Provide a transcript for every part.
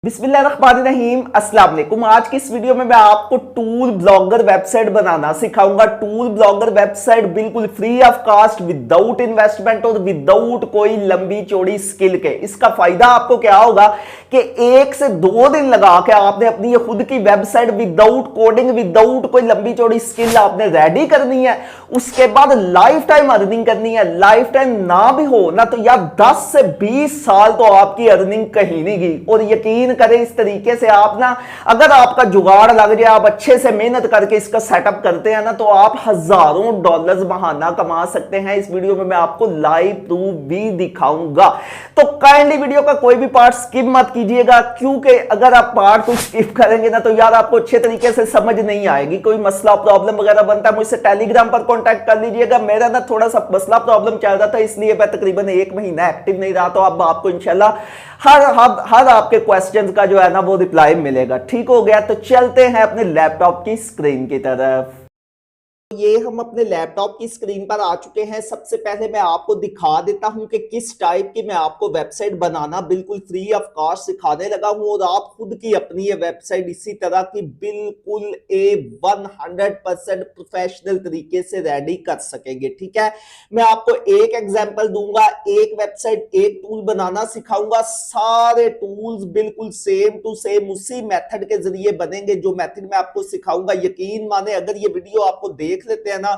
बिस्मिल्लाहिर्रहमानिर्रहीम अस्सलाम वालेकुम। आज की इस वीडियो में मैं आपको टूल ब्लॉगर वेबसाइट बनाना सिखाऊंगा। टूल ब्लॉगर वेबसाइट बिल्कुल free of cost, without investment और विदाउट कोई लंबी चौड़ी स्किल के। इसका फायदा आपको क्या होगा कि 1 से 2 दिन लगा के आपने अपनी ये खुद की वेबसाइट विदाउट कोडिंग, विदाउट कोई लंबी चौड़ी स्किल आपने रेडी करनी है। उसके बाद लाइफ टाइम अर्निंग करनी है। लाइफ टाइम ना भी हो ना तो यार 10 से 20 साल तो आपकी अर्निंग कहीं नहीं गई। और यकीन करें इस तरीके से आप ना, अगर आपका जुगाड़ लग जाए, आप अच्छे से मेहनत करके इसका सेटअप करते हैं ना, तो आप हजारों डॉलर्स महाना कमा सकते हैं। इस वीडियो में मैं आपको लाइव प्रूफ भी दिखाऊंगा, तो काइंडली वीडियो का कोई भी पार्ट स्किप मत कीजिएगा, क्योंकि अगर आप पार्ट को स्किप करेंगे ना तो यार आपको अच्छे तरीके से समझ नहीं आएगी। कोई मसला प्रॉब्लम वगैरह बनता है मुझसे टेलीग्राम पर कॉन्टैक्ट कर लीजिएगा। मेरा ना थोड़ा सा मसला प्रॉब्लम चल रहा था, इसलिए मैं तकरीबन 1 महीना एक्टिव नहीं रहा, तो अब आपको इंशाल्लाह हर आपके क्वेश्चन का जो है ना वो रिप्लाई मिलेगा। ठीक हो गया, तो चलते हैं अपने लैपटॉप की स्क्रीन की तरफ। ये हम अपने लैपटॉप की स्क्रीन पर आ चुके हैं। सबसे पहले मैं आपको दिखा देता हूं कि किस टाइप की मैं आपको वेबसाइट बनाना बिल्कुल फ्री ऑफ कॉस्ट सिखाने लगा हूं, और आप खुद की अपनी ये वेबसाइट इसी तरह की बिल्कुल 100% प्रोफेशनल तरीके से रेडी कर सकेंगे। ठीक है, मैं आपको एक एग्जांपल दूंगा, एक वेबसाइट, एक टूल बनाना सिखाऊंगा। सारे टूल्स बिल्कुल सेम टू सेम उसी मेथड के जरिए बनेंगे जो मेथड मैं आपको सिखाऊंगा। यकीन माने, अगर ये वीडियो आपको देख लेते हैं ना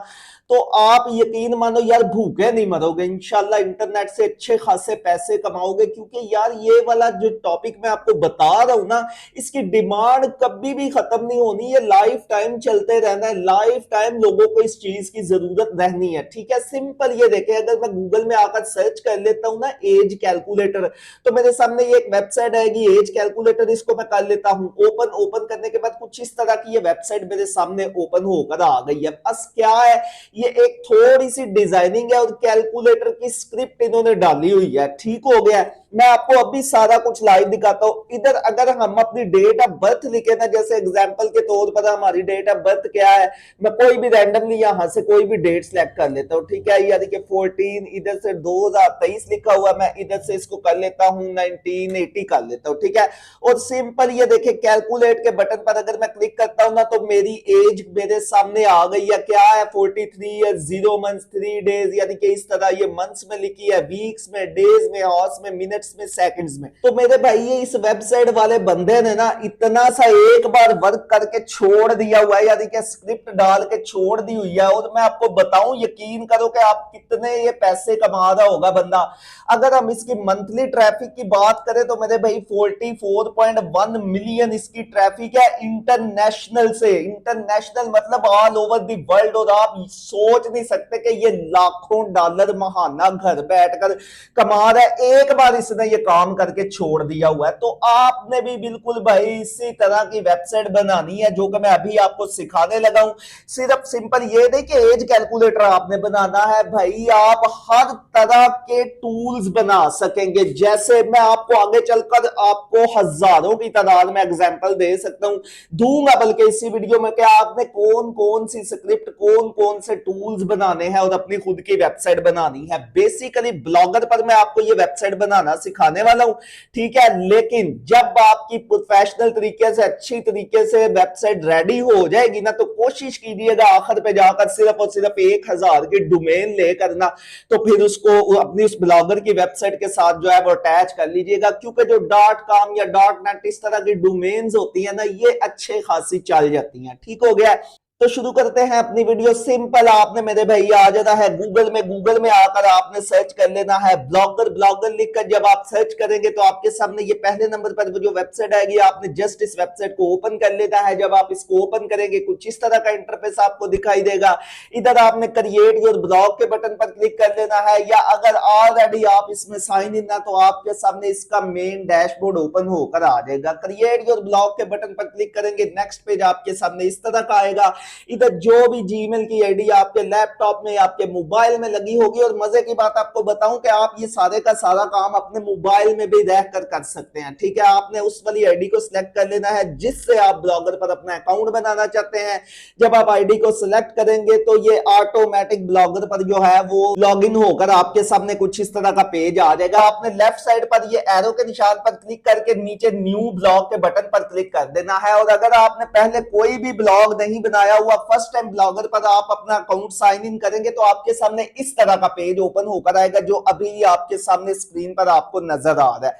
तो आप यकीन मानो यार भूखे नहीं मरोगे। इंशाल्लाह इंटरनेट से अच्छे खासे पैसे कमाओगे, क्योंकि यार ये वाला जो टॉपिक मैं आपको बता रहा हूं ना, इसकी डिमांड कभी भी खत्म नहीं होनी, ये लाइफ टाइम चलते रहना है। लाइफ टाइम लोगों को इस चीज की जरूरत रहनी है। ठीक है, सिंपल ये देखें, अगर मैं गूगल में आकर सर्च कर लेता हूं ना एज कैलकुलेटर, तो मेरे सामने ये एक वेबसाइट आएगी एज कैलकुलेटर। इसको मैं कर लेता हूं ओपन करने के बाद कुछ इस तरह की ये वेबसाइट मेरे सामने ओपन होकर आ गई है। बस क्या है, ये एक थोड़ी सी डिजाइनिंग है और कैलकुलेटर की स्क्रिप्ट इन्होंने डाली हुई है। ठीक हो गया, मैं आपको अभी सारा कुछ लाइव दिखाता हूं। इधर अगर हम अपनी डेट ऑफ बर्थ लिखे ना, जैसे एग्जांपल के तौर पर हमारी डेट ऑफ बर्थ क्या है, मैं कोई भी रैंडमली यहां से कोई भी डेट सिलेक्ट कर लेता हूं। ठीक है, यानी कि 14, इधर से 2023 लिखा हुआ, मैं इधर से इसको कर लेता हूं 1980 कर लेता हूं। ठीक है, और सिंपल ये देखे कैलकुलेट के बटन पर अगर मैं क्लिक करता हूं ना तो मेरी एज मेरे सामने आ गई है। क्या है, 43 ईयर्स 0 मंथ्स 3 डेज, यानी कि इस तरह ये मंथ्स में लिखी है, वीक्स में, डेज में, आवर्स में, मिनट्स में, सेकंड्स में। तो मेरे भाई ये इस वेबसाइट वाले बंदे ने ना इतना सा एक बार वर्क करके छोड़ दिया हुआ है, यानी कि स्क्रिप्ट डाल के छोड़ दी हुई है। और मैं आपको बताऊं, यकीन करो कि आप कितने ये पैसे कमा रहा होगा बंदा। अगर हम इसकी मंथली ट्रैफिक की बात करें तो मेरे भाई 44.1 मिलियन इसकी ट्रैफिक है इंटरनेशनल से। इंटरनेशनल मतलब ऑल ओवर द वर्ल्ड। और आप सोच नहीं सकते कि ये लाखों डॉलर महाना घर बैठकर कमा रहा है। एक बार इसने ये काम करके छोड़ दिया हुआ है। तो आपने भी बिल्कुल भाई इसी तरह की वेबसाइट बनानी है जो कि मैं अभी आपको सिखाने लगा हूं। सिर्फ सिंपल ये नहीं कि एज कैलकुलेटर आपने बनाना है भाई, आप हर तरह के टूल्स बना सकेंगे। जैसे मैं आपको आगे चलकर आपको हजारों की तादाद में एग्जांपल दे सकता हूं, दूंगा बल्कि इसी वीडियो में, कि आपने कौन कौन सी स्क्रिप्ट, कौन कौन से टूल्स बनाने हैं और अपनी खुद की वेबसाइट बनानी है। बेसिकली ब्लॉगर पर मैं आपको ये वेबसाइट बनाना सिखाने वाला हूं। ठीक है, लेकिन जब आपकी प्रोफेशनल तरीके से, अच्छी तरीके से वेबसाइट रेडी हो जाएगी ना, तो कोशिश कीजिएगा आखिर पे जाकर सिर्फ और सिर्फ 1000 की डोमेन लेकर ना, तो फिर उसको अपनी उस ब्लॉगर की वेबसाइट के साथ जो है वो अटैच कर लीजिएगा। क्योंकि जो .com या .net इस तरह की डोमेन्स होती है ना, ये अच्छे खासी चल जाती हैं। ठीक हो गया, तो शुरू करते हैं अपनी वीडियो। सिंपल आपने मेरे भाई आ जाना है गूगल में आकर आपने सर्च कर लेना है ब्लॉगर लिखकर जब आप सर्च करेंगे तो आपके सामने ये पहले नंबर पर जो वेबसाइट आएगी, आपने जस्ट इस वेबसाइट को ओपन कर लेना है। जब आप इसको ओपन करेंगे कुछ इस तरह का इंटरफेस आपको दिखाई देगा। इधर आपने क्रिएट योर ब्लॉग के बटन पर क्लिक कर लेना है, या अगर ऑलरेडी आप इसमें साइन इन ना तो आपके सामने इसका मेन डैशबोर्ड ओपन होकर आ जाएगा। क्रिएट योर ब्लॉग के बटन पर क्लिक करेंगे, नेक्स्ट पेज आपके सामने इस तरह का आएगा। इधर जो भी जीमेल की आईडी आपके लैपटॉप में आपके मोबाइल में लगी होगी। और मजे की बात आपको बताऊं कि आप ये सारे का सारा काम अपने मोबाइल में भी रह कर सकते हैं। ठीक है, आपने उस वाली आईडी को सिलेक्ट कर लेना है जिससे आप ब्लॉगर पर अपना अकाउंट बनाना चाहते हैं। जब आप आईडी को सिलेक्ट करेंगे तो ये ऑटोमेटिक ब्लॉगर पर जो है वो लॉगिन होकर आपके सामने कुछ इस तरह का पेज आ जाएगा। आपने लेफ्ट साइड पर ये एरो के निशान पर क्लिक करके नीचे न्यू ब्लॉग के बटन पर क्लिक कर देना है। और अगर आपने पहले कोई भी ब्लॉग नहीं बनाया हुआ, फर्स्ट टाइम ब्लॉगर पर आप अपना अकाउंट साइन इन करेंगे तो आपके सामने इस तरह का पेज ओपन होकर आएगा जो अभी आपके सामने स्क्रीन पर आपको नजर आ रहा है।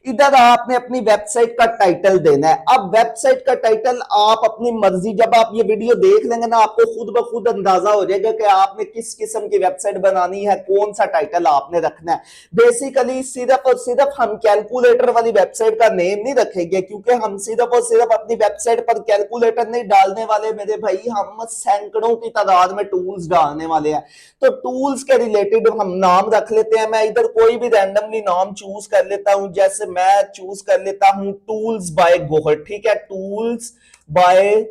इधर आपने अपनी वेबसाइट का टाइटल देना है। अब वेबसाइट का टाइटल आप अपनी मर्जी, जब आप ये वीडियो देख लेंगे ना आपको खुद ब खुद अंदाजा हो जाएगा कि आपने किस किस्म की वेबसाइट बनानी है, कौन सा टाइटल आपने रखना है। बेसिकली सिर्फ और सिर्फ हम कैलकुलेटर वाली वेबसाइट का नेम नहीं रखेंगे, क्योंकि हम सिर्फ और सिर्फ अपनी वेबसाइट पर कैलकुलेटर नहीं डालने वाले मेरे भाई, हम सैकड़ों की तादाद में टूल्स डालने वाले हैं। तो टूल्स के रिलेटेड हम नाम रख लेते हैं। मैं इधर कोई भी रैंडमली नाम चूज कर लेता हूं, जैसे मैं चूज कर लेता हूं टूल्स बाय गोहर। ठीक है, tools by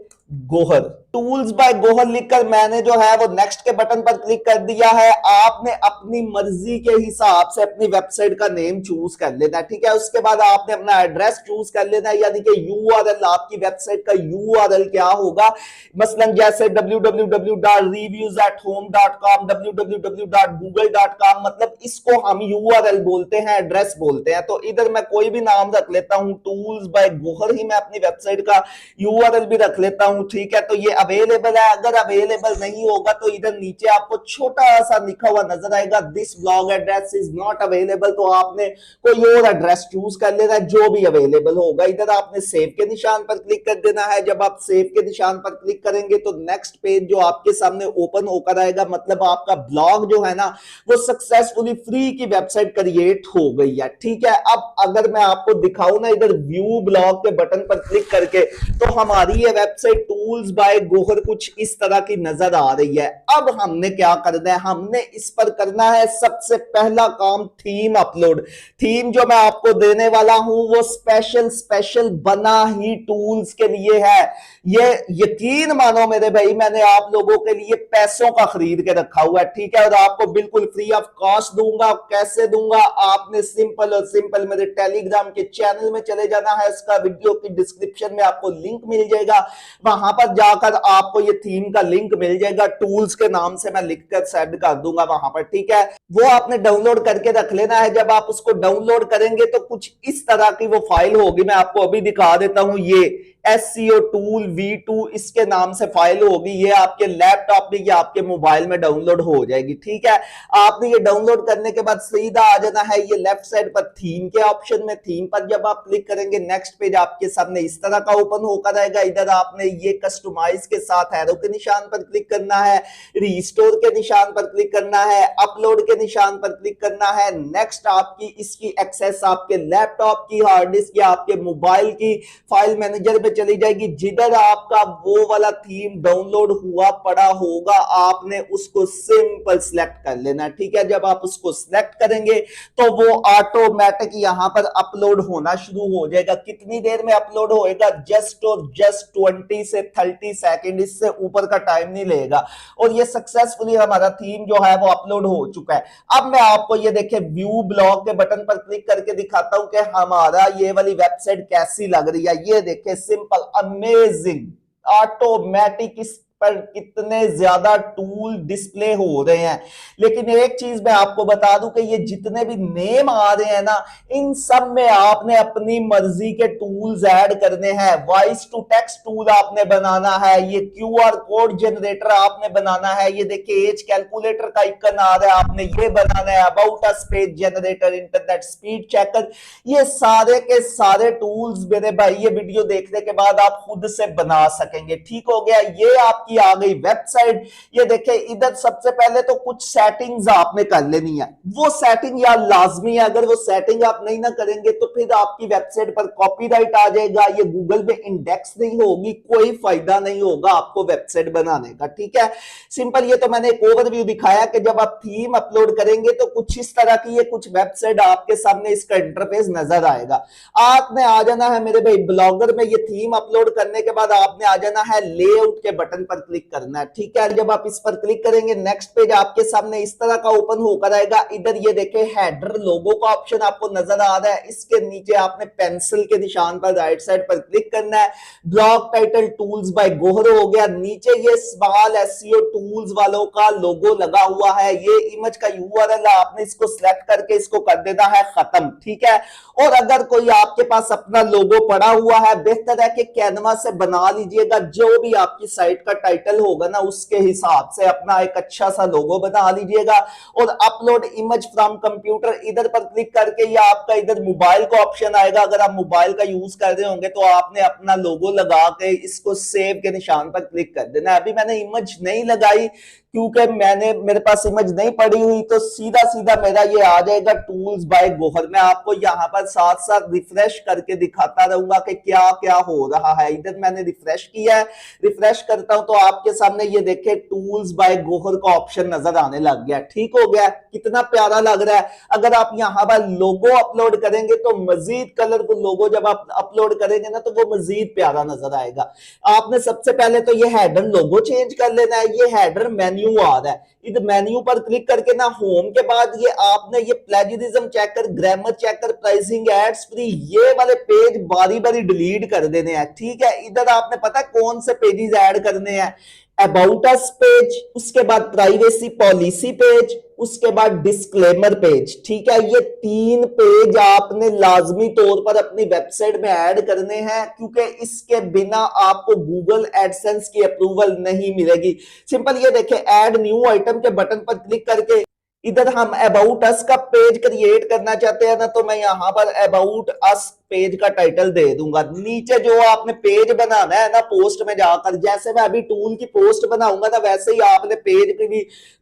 Gohar, tools by Gohar लिखकर मैंने जो है वो नेक्स्ट के बटन पर क्लिक कर दिया है। आपने अपनी मर्जी के हिसाब से अपनी वेबसाइट का नेम चूज कर लेना है। ठीक है, उसके बाद आपने अपना एड्रेस चूज कर लेना है, यानी कि यूआरएल, आपकी वेबसाइट का यूआरएल क्या होगा। मसलन जैसे www.reviews@home.com, www.google.com, मतलब इसको हम यूआरएल बोलते हैं, एड्रेस बोलते हैं। तो इधर मैं कोई भी नाम रख लेता हूं, टूल्स बाय गोहर ही मैं अपनी वेबसाइट का यूआरएल भी रख लेता हूं। ठीक है, तो ये अवेलेबल है। अगर अवेलेबल नहीं होगा तो इधर नीचे आपको छोटा सा लिखा हुआ नजर आएगा, this blog address is not available, तो आपने कोई और एड्रेस चूज कर लेना है जो भी अवेलेबल होगा। इधर आपने सेव के निशान पर क्लिक कर देना है। जब आप सेव के निशान पर क्लिक करेंगे तो नेक्स्ट पेज जो आपके सामने ओपन होकर आएगा, मतलब आपका ब्लॉग जो है ना वो सक्सेसफुली फ्री की वेबसाइट क्रिएट हो गई है। ठीक है, अब अगर मैं आपको दिखाऊं ना इधर व्यू ब्लॉग के बटन पर क्लिक करके, तो हमारी ये वेबसाइट टूल्स बाय गोहर कुछ इस तरह की नजर आ रही है। अब हमने क्या करना है, हमने इस पर करना है सबसे पहला काम, थीम अपलोड। थीम जो मैं आपको देने वाला हूं वो स्पेशल बना ही टूल्स के लिए है। ये यकीन मानो मेरे भाई, मैंने आप लोगों के लिए पैसों का खरीद के रखा हुआ है। ठीक है, और आपको बिल्कुल फ्री ऑफ कॉस्ट दूंगा। कैसे दूंगा, आपने सिंपल और सिंपल मेरे टेलीग्राम के चैनल में चले जाना है। इसका वीडियो की डिस्क्रिप्शन में आपको लिंक मिल जाएगा, वहां पर जाकर आपको ये थीम का लिंक मिल जाएगा, टूल्स के नाम से मैं लिखकर सेंड कर दूंगा वहां पर। ठीक है, वो आपने डाउनलोड करके रख लेना है। जब आप उसको डाउनलोड करेंगे तो कुछ इस तरह की वो फाइल होगी, मैं आपको अभी दिखा देता हूं। ये SEO टूल V2 इसके नाम से फाइल होगी, ये आपके लैपटॉप में या आपके मोबाइल में डाउनलोड हो जाएगी। ठीक है, आपने ये डाउनलोड करने के बाद सीधा आ जाना है ये लेफ्ट साइड पर थीम के ऑप्शन में। थीम पर जब आप क्लिक करेंगे नेक्स्ट पेज आपके सामने इस तरह का ओपन होकर आएगा। इधर आपने ये कस्टमाइज के साथ एरो के निशान पर क्लिक करना है, रिस्टोर के निशान पर क्लिक करना है, अपलोड के निशान पर क्लिक करना है। नेक्स्ट आपकी इसकी एक्सेस आपके लैपटॉप की, हार्ड डिस्क या आपके मोबाइल की फाइल मैनेजर में चली जाएगी। जिधर आपका वो वाला थीम डाउनलोड हुआ पड़ा होगा आपने उसको सिंपल सिलेक्ट कर लेना। ठीक है, जब आप उसको सिलेक्ट करेंगे तो वो ऑटोमेटिक यहां पर अपलोड होना शुरू हो जाएगा। कितनी देर में अपलोड होएगा, जस्ट और जस्ट 20 से 30 सेकंड, इससे ऊपर का टाइम नहीं लेगा। और ये सक्सेसफुली हमारा थीम जो है वो अपलोड हो चुका है। अब मैं आपको ये देखे व्यू ब्लॉग के बटन पर क्लिक करके दिखाता हूं कि हमारा ये वाली वेबसाइट कैसी लग रही है। ये देखे, सिंपल, अमेजिंग, ऑटोमेटिक, इस पर कितने ज्यादा टूल डिस्प्ले हो रहे हैं। लेकिन एक चीज मैं आपको बता दूं कि ये जितने भी नेम आ रहे हैं ना, इन सब में आपने अपनी मर्जी के टूल्स ऐड करने हैं। वॉइस टू टेक्स्ट टूल आपने बनाना है, ये QR कोड जनरेटर आपने बनाना है, ये देखिए एज कैलकुलेटर का आइकन आ रहा है, आपने ये बनाना है, about us page generator, internet speed checker, ये सारे के सारे टूल्स मेरे भाई ये वीडियो देखने के बाद आप खुद से बना सकेंगे। ठीक हो गया, ये आपकी आ गई वेबसाइट। ये देखिए, इधर सबसे पहले तो कुछ सेटिंग्स आपने कर लेनी है। वो सेटिंग यार लाजमी है, अगर वो सेटिंग आप नहीं ना करेंगे तो फिर आपकी वेबसाइट पर कॉपीराइट आ जाएगा, ये गूगल में इंडेक्स नहीं होगी, कोई फायदा नहीं होगा आपको वेबसाइट बनाने का। ठीक है, सिंपल, ये तो मैंने एक ओवरव्यू दिखाया कि जब आप थीम अपलोड करेंगे तो कुछ इस तरह की ये कुछ वेबसाइट आपके सामने इसका इंटरफेस नजर आएगा। आपने आ जाना है मेरे भाई ब्लॉगर में, ये थीम अपलोड करने के बाद आपने आ जाना है लेआउट के बटन पर पर क्लिक करना है। ठीक है, जब आप इस पर क्लिक करेंगे नेक्स्ट पेज आपके सामने इस तरह का ओपन होकर आएगा। इधर ये देखे हेडर लोगो का ऑप्शन आपको नजर आ रहा है, इसके नीचे आपने पेंसिल के निशान पर राइट साइड पर क्लिक करना है। Blog title tools by Gohar हो गया, नीचे ये स्मॉल एसईओ टूल्स वालों का लोगो लगा हुआ है, ये इमेज का यूआरएल है, आपने इसको सिलेक्ट करके इसको कर देना है खत्म। ठीक है, और अगर कोई आपके पास अपना लोगो पड़ा हुआ है, बेहतर है कि कैनवा से बना लीजिएगा, जो भी आपकी साइट का टाइटल होगा ना उसके हिसाब से अपना एक अच्छा सा लोगो बना लीजिएगा। और अपलोड इमेज फ्रॉम कंप्यूटर इधर पर क्लिक करके या आपका इधर मोबाइल का ऑप्शन आएगा, अगर आप मोबाइल का यूज कर रहे होंगे तो आपने अपना लोगो लगा के इसको सेव के निशान पर क्लिक कर देना। अभी मैंने इमेज नहीं लगाई क्योंकि मेरे पास इमेज नहीं पड़ी हुई, तो सीधा सीधा मेरा ये आ जाएगा टूल्स बाय गोहर। मैं आपको यहाँ पर साथ साथ रिफ्रेश करके दिखाता रहूंगा कि क्या क्या हो रहा है। इधर मैंने रिफ्रेश किया है, रिफ्रेश करता हूं तो आपके सामने ये देखे टूल्स बाय गोहर का ऑप्शन नजर आने लग गया। ठीक हो गया, कितना प्यारा लग रहा है। अगर आप यहाँ पर लोगो अपलोड करेंगे तो मजीद कलरफुल लोगो जब आप अपलोड करेंगे ना तो वो मजीद प्यारा नजर आएगा। आपने सबसे पहले तो ये हेडर लोगो चेंज कर लेना है। ये हेडर मेन्यू आ रहा है, इधर मेन्यू पर क्लिक करके ना होम के बाद ये आपने ये plagiarism checker, grammar checker, pricing, ads free, ये वाले पेज बारी बारी डिलीट कर देने हैं। ठीक है, इधर आपने पता कौन से पेजेस ऐड करने हैं, अबाउट अस पेज, उसके बाद प्राइवेसी पॉलिसी पेज, उसके बाद डिस्क्लेमर पेज। ठीक है, ये 3 पेज आपने लाजमी तौर पर अपनी वेबसाइट में ऐड करने हैं, क्योंकि इसके बिना आपको गूगल एडसेंस की अप्रूवल नहीं मिलेगी। सिंपल ये देखें, ऐड न्यू आइटम के बटन पर क्लिक करके इधर हम अबाउट अस का पेज क्रिएट करना चाहते हैं ना, तो मैं यहां पर अबाउट अस पेज का टाइटल दे दूंगा। नीचे जो आपने पेज बनाना है ना पोस्ट में जाकर, जैसे मैं अभी टूल की पोस्ट बनाऊंगा ना वैसे ही आपने पेज की भी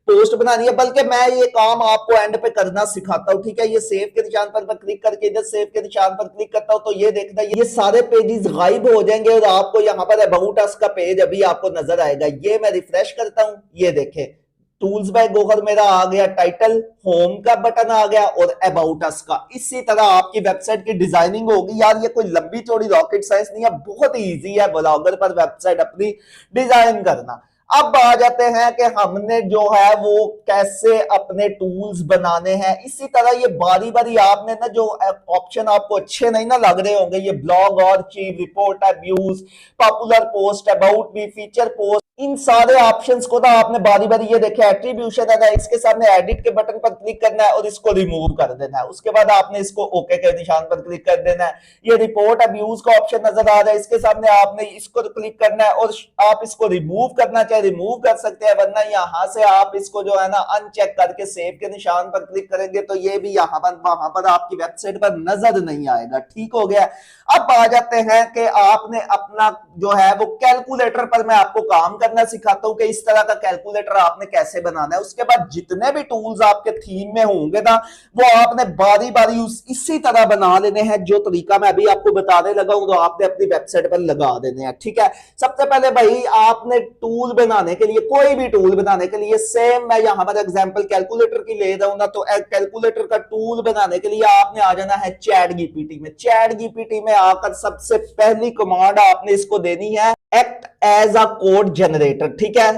पोस्ट बनानी है, बल्कि मैं ये काम आपको एंड पे करना सिखाता हूँ। ठीक है, ये सेव के निशान पर मैं क्लिक करके इधर सेव के निशान पर क्लिक करता हूं तो ये देखना ये सारे पेजेस गायब हो जाएंगे और आपको यहाँ पर अबाउट अस का पेज अभी आपको नजर आएगा। ये मैं रिफ्रेश करता हूं, ये देखें टूल्स बाय गोहर मेरा आ गया, टाइटल, होम का बटन आ गया और अबाउट अस का। इसी तरह आपकी वेबसाइट की डिजाइनिंग होगी। यार ये कोई लंबी चौड़ी रॉकेट साइंस नहीं है, बहुत ही इजी है ब्लॉगर पर वेबसाइट अपनी डिजाइन करना। अब आ जाते हैं कि हमने जो है वो कैसे अपने टूल्स बनाने हैं। इसी तरह ये बारी बारी आपने ना जो ऑप्शन आपको अच्छे नहीं ना लग रहे होंगे, ये ब्लॉग और चीज, report, views, popular post, about me, feature post, इन सारे ऑप्शंस को ना आपने बारी बारी ये देखे एट्रीब्यूशन है ना, इसके सामने एडिट के बटन पर क्लिक करना है और इसको रिमूव कर देना है। उसके बाद आपने इसको ओके के निशान पर क्लिक कर देना है। ये रिपोर्ट अब्यूज का ऑप्शन नजर आ रहा है, इसके सामने आपने इसको क्लिक करना है और आप इसको रिमूव करना चाहे रिमूव कर सकते हैं, वरना यहां से आप इसको जो है ना अनचेक करके सेव के निशान पर क्लिक करेंगे तो ये भी यहाँ पर वहां पर आपकी वेबसाइट पर नजर नहीं आएगा। ठीक हो गया। अब आ जाते हैं कि आपने अपना जो है वो कैलकुलेटर पर मैं आपको काम करना सिखाता हूं कि इस तरह का कैलकुलेटर आपने कैसे बनाना है। उसके बाद जितने भी टूल्स आपके थीम में होंगे ना वो आपने बारी बारी इसी तरह बना लेने हैं, जो तरीका मैं अभी आपको बताने लगा हूं तो आपने अपनी वेबसाइट पर लगा देने हैं। ठीक है, सबसे पहले भाई आपने टूल बनाने के लिए, कोई भी टूल बनाने के लिए, सेम मैं यहां पर एग्जांपल कैलकुलेटर की ले रहा हूं ना, तो कैलकुलेटर का टूल बनाने के लिए आपने आ जाना है चैट जीपीटी में। चैट जीपीटी में आकर सबसे पहली कमांड आपने इसको देनी है act as a code generator. ठीक है,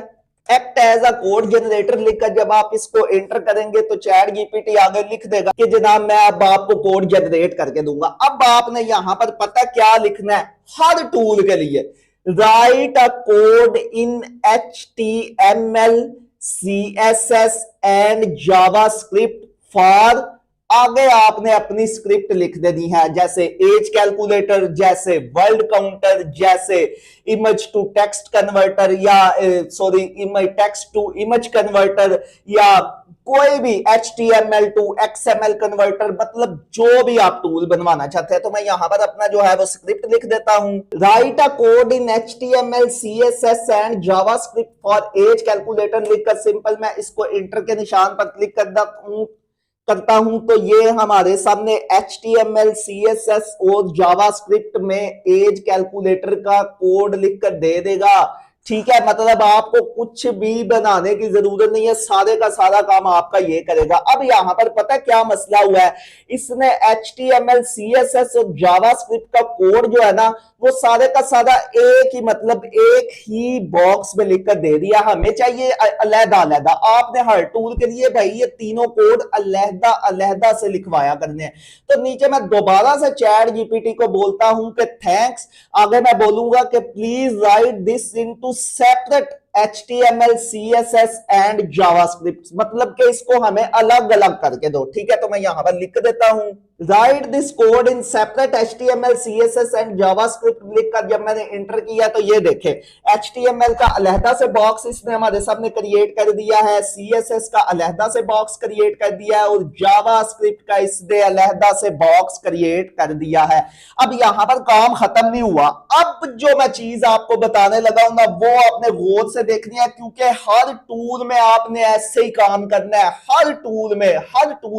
act as a code generator लिखकर जब आप इसको एंटर करेंगे तो चैट जीपीटी आगे लिख देगा कि जनाब मैं अब आपको कोड जनरेट करके दूंगा। अब आपने यहां पर पता क्या लिखना है, हर टूल के लिए write a code in HTML CSS and JavaScript for, आगे आपने अपनी स्क्रिप्ट लिख देनी है, जैसे एज कैलकुलेटर, जैसे वर्ड काउंटर, जैसे इमेज टू टेक्स्ट कन्वर्टर या image text to image converter, या कोई भी HTML टू XML कन्वर्टर, मतलब जो भी आप टूल बनवाना चाहते हैं। तो मैं यहां पर अपना जो है वो स्क्रिप्ट लिख देता हूं, write a code in HTML CSS and JavaScript for age calculator लिखकर सिंपल मैं इसको इंटर के निशान पर क्लिक करता हूं तो ये हमारे सामने HTML CSS और जावास्क्रिप्ट में एज कैलकुलेटर का कोड लिखकर दे देगा। ठीक है, मतलब आपको कुछ भी बनाने की जरूरत नहीं है, सारे का सारा काम आपका ये करेगा। अब यहां पर पता क्या मसला हुआ है, इसने HTML CSS और जावास्क्रिप्ट का कोड जो है ना वो सारे का सारा एक ही मतलब एक ही बॉक्स में लिखकर दे दिया। हमें चाहिए अलहदा अलहदा। आपने हर टूल के लिए भाई ये तीनों कोड अलहदा अलहदा से लिखवाया करने हैं। तो नीचे मैं दोबारा से चैट जीपीटी को बोलता हूं कि थैंक्स, आगे मैं बोलूंगा कि please right this into separate HTML CSS and JavaScript, मतलब कि इसको हमें अलग अलग करके दो। ठीक है, तो मैं यहां पर लिख देता हूं right this code in separate HTML CSS and JavaScript लिखकर जब मैंने इंटर किया तो ये देखे HTML का अलहदा से बॉक्स इसने हमारे सामने क्रिएट कर दिया है, CSS का अलहदा से बॉक्स क्रिएट कर दिया है और जावास्क्रिप्ट का इसने अलहदा से बॉक्स क्रिएट कर दिया है। अब यहां पर काम खत्म नहीं हुआ। अब जो मैं चीज आपको बताने लगा हूं ना वो आपने गौर से देखनी है, क्योंकि हर टूल में आपने ऐसे ही काम करना है। हर टूल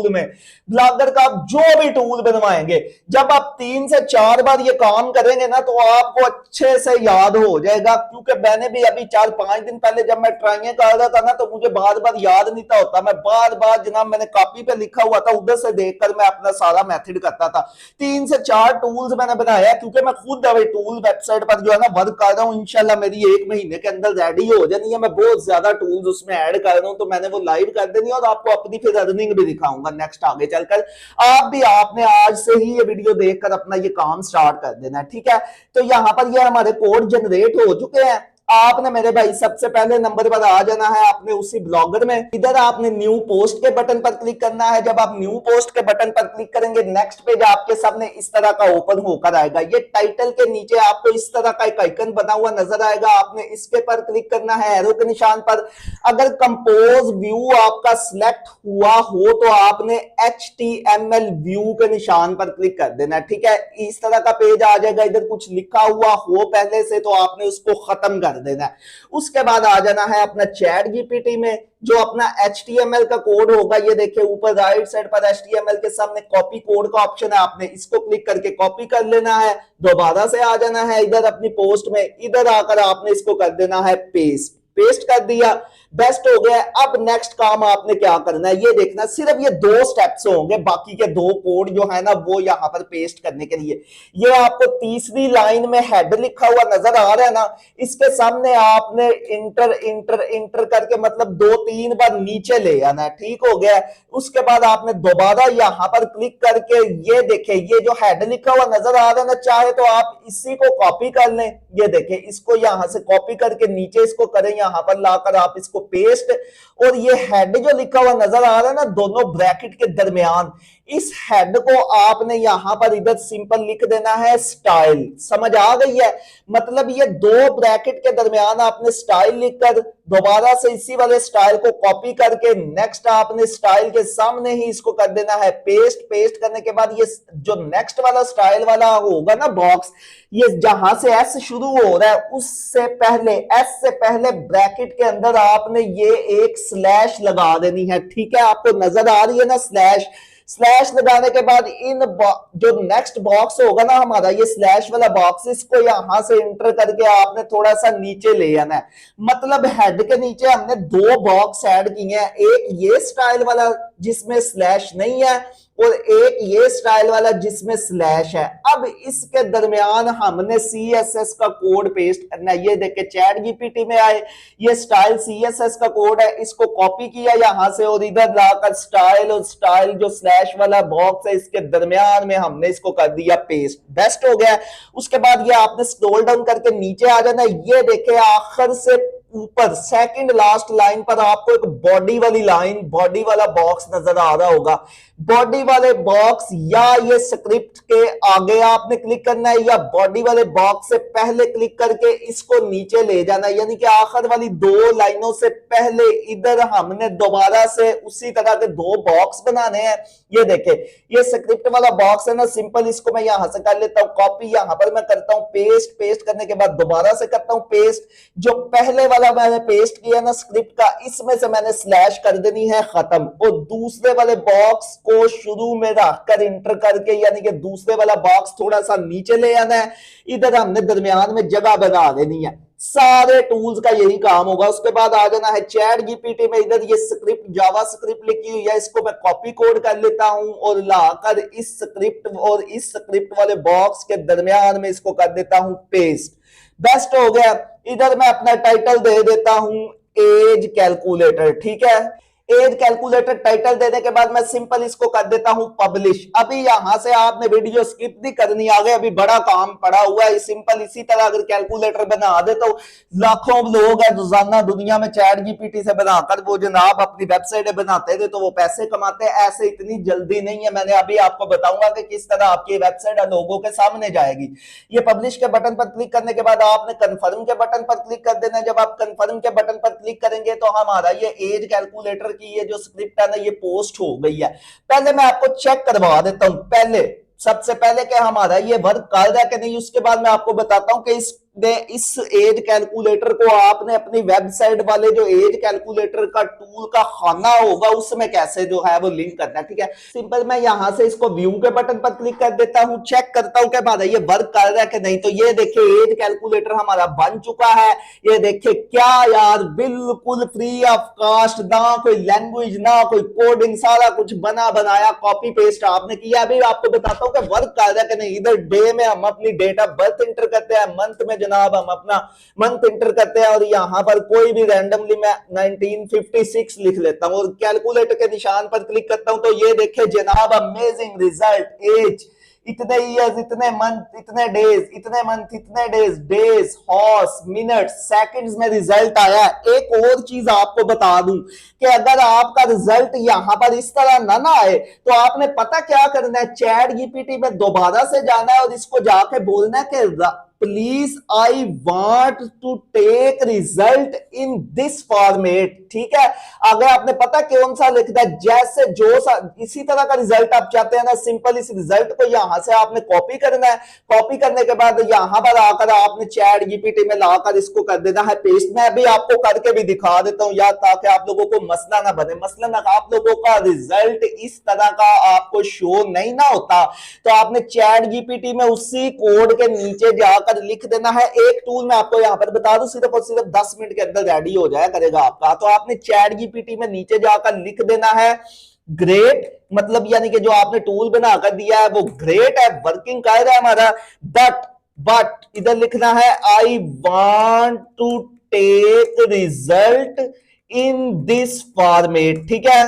में ब्लॉगर का आप जो भी टूल बनवाएंगे, जब आप 3 से 4 बार ये काम करेंगे ना तो आपको अच्छे से याद हो जाएगा। क्योंकि मैंने भी अभी 4-5 दिन पहले जब मैं ट्राइयां कर रहा था ना तो मुझे बार बार याद नहीं था होता। मैं बार बार जनाब मैंने कॉपी पे लिखा हुआ था उधर से देखकर मैं अपना सारा मेथड करता था। 3 से 4 टूल्स मैंने बनाया क्योंकि मैं खुद अभी टूल वेबसाइट पर जो है ना वर्क कर रहा हूं। इंशाल्लाह मेरी 1 महीने के अंदर रेडी हो जानी है। मैं बहुत ज्यादा टूल्स उसमें ऐड कर रहा हूं, तो मैंने वो लाइव कर देनी है और आपको अपनी फिर अर्निंग भी दिखाऊंगा नेक्स्ट आगे चलकर। आप भी आपने आज से ही ये वीडियो देखकर अपना ये काम स्टार्ट कर देना है। ठीक है, तो यहां पर ये हमारे कोड जनरेट हो चुके हैं। आपने मेरे भाई सबसे पहले नंबर पर आ जाना है आपने उसी ब्लॉगर में। इधर आपने न्यू पोस्ट के बटन पर क्लिक करना है। जब आप न्यू पोस्ट के बटन पर क्लिक करेंगे नेक्स्ट पेज आपके सामने इस तरह का ओपन होकर आएगा। ये टाइटल के नीचे आपको इस तरह का एक आइकन बना हुआ नजर आएगा, आपने इसके पर क्लिक करना है एरो के निशान पर। अगर कंपोज व्यू आपका सिलेक्ट हुआ हो तो आपने HTML व्यू के निशान पर क्लिक कर देना। ठीक है, इस तरह का पेज आ जाएगा। इधर कुछ लिखा हुआ हो पहले से तो आपने उसको खत्म कर देना। उसके बाद आ जाना है अपना चैट जीपीटी में, जो अपना HTML का कोड होगा। ये देखिए ऊपर राइट साइड पर HTML के सामने कॉपी कोड का ऑप्शन है, आपने इसको क्लिक करके कॉपी कर लेना है। दोबारा से आ जाना है इधर अपनी पोस्ट में, इधर आकर आपने इसको कर देना है पेस्ट कर दिया, बेस्ट हो गया। अब नेक्स्ट काम आपने क्या करना है ये देखना, सिर्फ ये 2 स्टेप्स होंगे, बाकी के 2 कोड जो है ना वो यहां पर पेस्ट करने के लिए। ये आपको तीसरी लाइन में हेड लिखा हुआ नजर आ रहा है ना, इसके सामने आपने इंटर इंटर इंटर करके मतलब 2-3 बार नीचे ले आना है। ठीक हो गया। उसके बाद आपने दोबारा यहां पर क्लिक करके ये देखे ये जो हेड लिखा हुआ नजर आ रहा है ना, चाहे तो आप इसी को कॉपी कर लें। ये देखे इसको यहां से कॉपी करके नीचे इसको करें, यहां पर लाकर आप इसको पेस्ट, और ये हेड जो लिखा हुआ नजर आ रहा है ना दोनों ब्रैकेट के दरमियान, इस हेड को आपने यहां पर इधर सिंपल लिख देना है स्टाइल। समझ आ गई है? मतलब ये 2 ब्रैकेट के दरमियान आपने स्टाइल लिखकर दोबारा से इसी वाले स्टाइल को कॉपी करके नेक्स्ट आपने स्टाइल के सामने ही इसको कर देना है पेस्ट करने के बाद ये जो नेक्स्ट वाला स्टाइल वाला होगा ना बॉक्स, ये जहां से एस शुरू हो रहा है उससे पहले एस से पहले ब्रैकेट के अंदर आपने ये एक स्लैश लगा देनी है। ठीक है, आपको नजर आ रही है ना स्लैश लगाने के बाद इन जो नेक्स्ट बॉक्स होगा ना हमारा ये स्लैश वाला बॉक्स, इसको यहां से इंटर करके आपने थोड़ा सा नीचे ले आना है। मतलब हेड के नीचे हमने 2 बॉक्स ऐड किए हैं, एक ये स्टाइल वाला जिसमें स्लैश नहीं है और एक ये स्टाइल वाला जिसमें स्लैश है। अब इसके दरमियान हमने CSS का कोड पेस्ट करना है। ये देखे चैट जीपीटी में आए, ये स्टाइल CSS का कोड है, इसको कॉपी किया यहां से और इधर लाकर स्टाइल और स्टाइल जो स्लैश वाला बॉक्स है इसके दरमियान में हमने इसको कर दिया पेस्ट। बेस्ट हो गया। उसके बाद ये आपने स्क्रॉल डाउन करके नीचे आ जाना। ये देखे आखिर से ऊपर सेकंड लास्ट लाइन पर आपको एक बॉडी वाली लाइन, बॉडी वाला बॉक्स नजर आ रहा होगा। बॉडी वाले बॉक्स या ये स्क्रिप्ट के आगे आपने क्लिक करना है या बॉडी वाले बॉक्स से पहले क्लिक करके इसको नीचे ले जाना है। यानी कि आखिर वाली 2 लाइनों से पहले इधर हमने दोबारा से उसी तरह के 2 बॉक्स बनाने हैं। ये देखे ये स्क्रिप्ट वाला बॉक्स है ना, सिंपल इसको मैं यहां से कर लेता हूं कॉपी, यहां पर मैं करता हूं पेस्ट करने के बाद दोबारा से करता हूं पेस्ट। जो पहले वाला मैंने पेस्ट किया ना स्क्रिप्ट का, इसमें से मैंने स्लैश कर देनी है खत्म, और दूसरे वाले बॉक्स को शुरू में रखकर इंटर करके यानी कि दूसरे वाला बॉक्स थोड़ा सा नीचे ले आना है। इधर हमने दरमियान में जगह बना देनी है। सारे टूल्स का यही काम होगा। उसके बाद आ जाना है चैट जीपीटी में, इधर ये स्क्रिप्ट जावा स्क्रिप्ट लिखी हुई है, इसको मैं कॉपी कोड कर लेता हूं और लाकर इस स्क्रिप्ट और इस स्क्रिप्ट वाले बॉक्स के दरमियान में इसको कर देता हूं पेस्ट। बेस्ट हो गया। इधर मैं अपना टाइटल दे देता हूं एज कैलकुलेटर, ठीक है। एज कैलकुलेटर टाइटल देने के बाद मैं सिंपल इसको कर देता हूं पब्लिश। अभी यहां से आपने वीडियो स्किप नहीं करनी, आगे अभी बड़ा काम पड़ा हुआ है। सिंपल इसी तरह अगर कैलकुलेटर बना दे तो लाखों लोग हैं रोजाना दुनिया में चैट जीपीटी से बनाकर वो जनाब अपनी वेबसाइट बनाते थे तो वो पैसे कमाते हैं। ऐसे इतनी जल्दी नहीं है। मैंने अभी आपको बताऊंगा कि किस तरह आपकी वेबसाइट लोगों के सामने जाएगी। ये पब्लिश के बटन पर क्लिक करने के बाद आपने कंफर्म के बटन पर क्लिक कर देना। जब आप कंफर्म के बटन पर क्लिक करेंगे तो हमारा ये एज कैलकुलेटर की ये जो स्क्रिप्ट है ना ये पोस्ट हो गई है। पहले मैं आपको चेक करवा देता हूं, पहले सबसे पहले कि हमारा ये वर्क कर रहा है कि नहीं। उसके बाद मैं आपको बताता हूं कि इस एज कैलकुलेटर को आपने अपनी वेबसाइट वाले जो एज कैलकुलेटर का टूल का खाना होगा उसमें कैसे जो है वो लिंक करना है, ठीक है। सिंपल मैं यहां से इसको व्यू के बटन पर क्लिक कर देता हूं, चेक करता हूं कि हमारा ये वर्क कर रहा है कि नहीं। तो ये देखिए एज कैलकुलेटर हमारा बन चुका है। ये देखिए क्या यार, बिल्कुल फ्री ऑफ कास्ट, ना कोई लैंग्वेज ना कोई कोडिंग, सारा कुछ बना बनाया कॉपी पेस्ट आपने किया। अभी आपको बताता हूं कि वर्क कर रहा है कि नहीं। इधर डे में हम अपनी डेट ऑफ बर्थ इंटर करते हैं, मंथ में जनाब हम अपना मंथ इंटर करते हैं और यहां पर कोई भी रैंडमली मैं 1956 लिख लेता हूं और कैलकुलेटर के निशान पर क्लिक करता हूं तो ये देखे जनाब अमेजिंग रिजल्ट। एज इतने ईयर्स, इतने मंथ, इतने डेज, इतने मंथ, इतने days, days, horse, minute, seconds में रिजल्ट आया। एक और चीज आपको बता दूं कि अगर आपका रिजल्ट यहां पर इस तरह ना आए तो आपने पता क्या करना है, चैट जीपीटी में दोबारा से जाना है और इसको जाके बोलना है कि please I want to take result in this format, ठीक है। अगर आपने पता कौन सा लिखना है, जैसे जो सा इसी तरह का रिजल्ट आप चाहते हैं ना, सिंपल इस रिजल्ट को यहां से आपने कॉपी करना है। कॉपी करने के बाद यहां पर आकर आपने चैट जीपीटी में लाकर इसको कर देना है पेस्ट। मैं अभी आपको करके भी दिखा देता हूं यार, ताकि आप लोगों को मसला ना बने। मसलन आप लोगों का रिजल्ट इस तरह का आपको शो नहीं ना होता तो आपने चैट जीपीटी में उसी कोड के नीचे जाकर लिख देना है। एक टूल मैं आपको यहां पर बता दूं, सिर्फ और सिर्फ 10 मिनट के अंदर रेडी हो जाया करेगा आपका। तो आपने चैट जीपीटी में नीचे जाकर लिख देना है ग्रेट, मतलब यानी कि जो आपने टूल बनाकर दिया है वो ग्रेट है, वर्किंग कर रहा है हमारा। बट इधर लिखना है I want to take result in this format, ठीक है।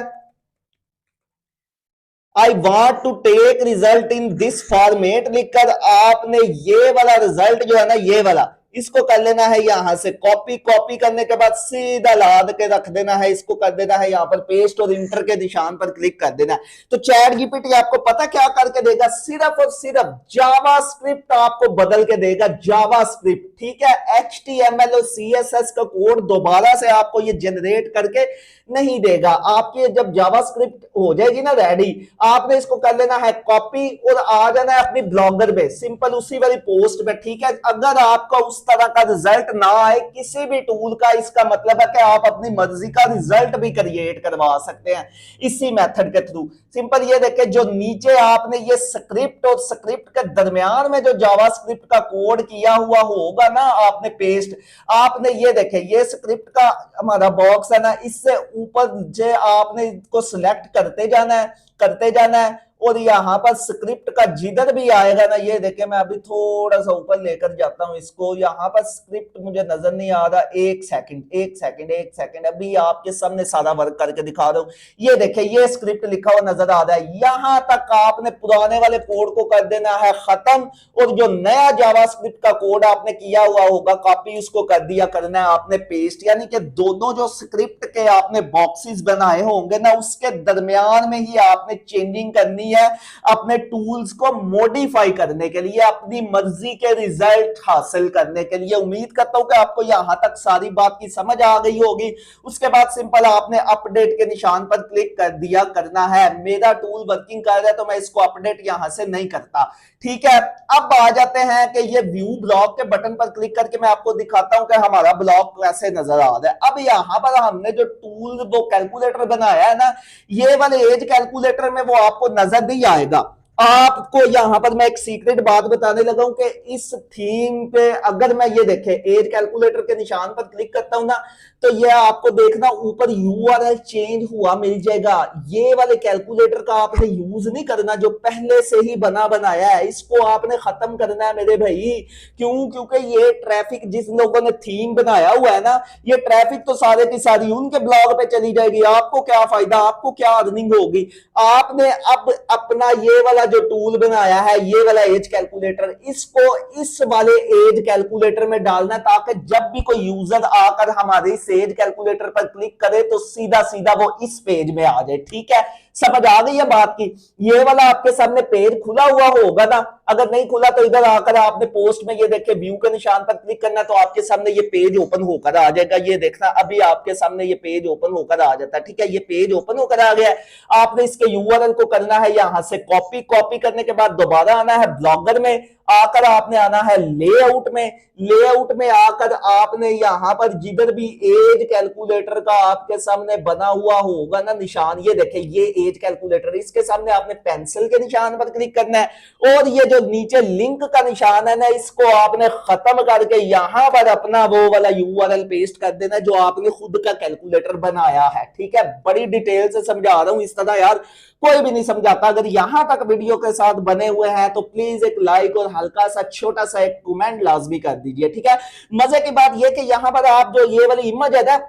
I want to take result in this format लिखकर आपने ये वाला रिजल्ट जो है ना, ये वाला इसको कर लेना है यहां से कॉपी। कॉपी करने के बाद सीधा लाद के रख देना है, इसको कर देना है यहां पर पेस्ट और इंटर के निशान पर क्लिक कर देना है। तो चैट जीपीटी आपको पता क्या करके देगा, सिर्फ और सिर्फ जावा स्क्रिप्ट आपको बदल के देगा, जावा स्क्रिप्ट, ठीक है। HTML और CSS का कोड दोबारा से आपको ये जनरेट करके नहीं देगा। आपकी जब जावा स्क्रिप्ट हो जाएगी ना रेडी, आपने इसको कर लेना है कॉपी और आ जाना है अपनी ब्लॉगर में, सिंपल उसी वाली पोस्ट में, ठीक है। अगर आपका उस तरह का रिजल्ट ना आए किसी भी टूल का, इसका मतलब है कि आप अपनी मर्जी का रिजल्ट भी क्रिएट करवा सकते हैं इसी मेथड के थ्रू। सिंपल ये देखें, जो नीचे आपने ये स्क्रिप्ट और स्क्रिप्ट के दरमियान में जो जावा स्क्रिप्ट का कोड किया हुआ होगा ना आपने पेस्ट, आपने ये देखें ये स्क्रिप्ट का हमारा बॉक्स है ना, इससे ऊपर जो आपने इसको सिलेक्ट करते जाना है और यहां पर स्क्रिप्ट का जिधर भी आएगा ना, ये देखें मैं अभी थोड़ा सा ऊपर लेकर जाता हूं इसको। यहां पर स्क्रिप्ट मुझे नजर नहीं आ रहा, एक सेकंड अभी आपके सामने सारा वर्क करके दिखा रहा हूं। ये देखें ये स्क्रिप्ट लिखा हुआ नजर आ रहा है। यहां तक आपने पुराने वाले कोड को कर देना है खत्म और जो नया जावा स्क्रिप्ट का कोड आपने किया हुआ होगा कॉपी, उसको कर दिया करना है आपने पेस्ट। यानी कि दोनों जो स्क्रिप्ट के आपने बॉक्सेस बनाए होंगे ना, उसके दरमियान में ही आपने चेंजिंग करनी है अपने टूल्स को मॉडिफाई करने के लिए, अपनी मर्जी के रिजल्ट हासिल करने के लिए। उम्मीद करता हूं कि आपको यहां तक सारी बात की समझ आ गई होगी। उसके बाद सिंपल आपने अपडेट के निशान पर क्लिक कर दिया करना है। मेरा टूल वर्किंग कर रहा है तो मैं इसको अपडेट यहां से नहीं करता, ठीक है। अब आ जाते हैं कि ये व्यू ब्लॉग के बटन पर क्लिक करके मैं आपको दिखाता हूं कि हमारा ब्लॉग कैसे नजर आ रहा है। अब यहां पर हमने जो टूल वो कैलकुलेटर बनाया है ना, ये वाले एज कैलकुलेटर में वो आपको नजर नहीं आएगा। आपको यहां पर मैं एक सीक्रेट बात बताने लगा हूं कि इस थीम पे अगर मैं ये देखे एज कैलकुलेटर के निशान पर क्लिक करता हूं ना, तो ये आपको देखना ऊपर यूआरएल चेंज हुआ मिल जाएगा। ये वाले कैलकुलेटर का आपने यूज नहीं करना जो पहले से ही बना बनाया है, इसको आपने खत्म करना है मेरे भाई। क्यों? क्योंकि ये ट्रैफिक जिस लोगों ने थीम बनाया हुआ है ना, ये ट्रैफिक तो सारे की सारी उनके ब्लॉग पे चली जाएगी। आपको क्या फायदा, आपको क्या अर्निंग होगी? आपने अब अपना ये वाला जो टूल बनाया है, ये वाला एज कैलकुलेटर, इसको इस वाले एज कैलकुलेटर में डालना, ताकि जब भी कोई यूजर आकर हमारे इस एज कैलकुलेटर पर क्लिक करे तो सीधा सीधा वो इस पेज में आ जाए। ठीक है, समझ आ गई है बात की? ये वाला आपके सामने पेज खुला हुआ होगा ना, अगर नहीं खुला तो इधर आकर आपने पोस्ट में ये देखे व्यू के निशान पर क्लिक करना, तो आपके सामने ये पेज ओपन होकर आ जाएगा। ये देखना अभी आपके सामने ये पेज ओपन होकर आ जाता है। ठीक है, ये पेज ओपन होकर आ गया है। आपने इसके यूआरएल को करना है यहां से कॉपी, कॉपी करने के बाद दोबारा आना है ब्लॉगर में, आकर आपने आना है लेआउट में, लेआउट में आकर आपने यहां पर जिधर भी एज कैलकुलेटर का आपके सामने बना हुआ होगा ना निशान, ये देखें ये एज कैलकुलेटर, इसके सामने आपने पेंसिल के निशान पर क्लिक करना है और ये जो नीचे लिंक का निशान है ना, इसको आपने खत्म करके यहां पर अपना वो वाला यूआरएल पेस्ट कर देना जो आपने खुद का कैलकुलेटर बनाया है। ठीक है, बड़ी डिटेल से समझा रहा हूं, इस तरह यार कोई भी नहीं समझाता। अगर यहां तक वीडियो के साथ बने हुए हैं तो प्लीज एक लाइक और हल्का सा छोटा सा एक कमेंट लाजमी कर दीजिए। ठीक है, मजे की बात यह कि यहां पर आप जो ये वाली इमेज है ना,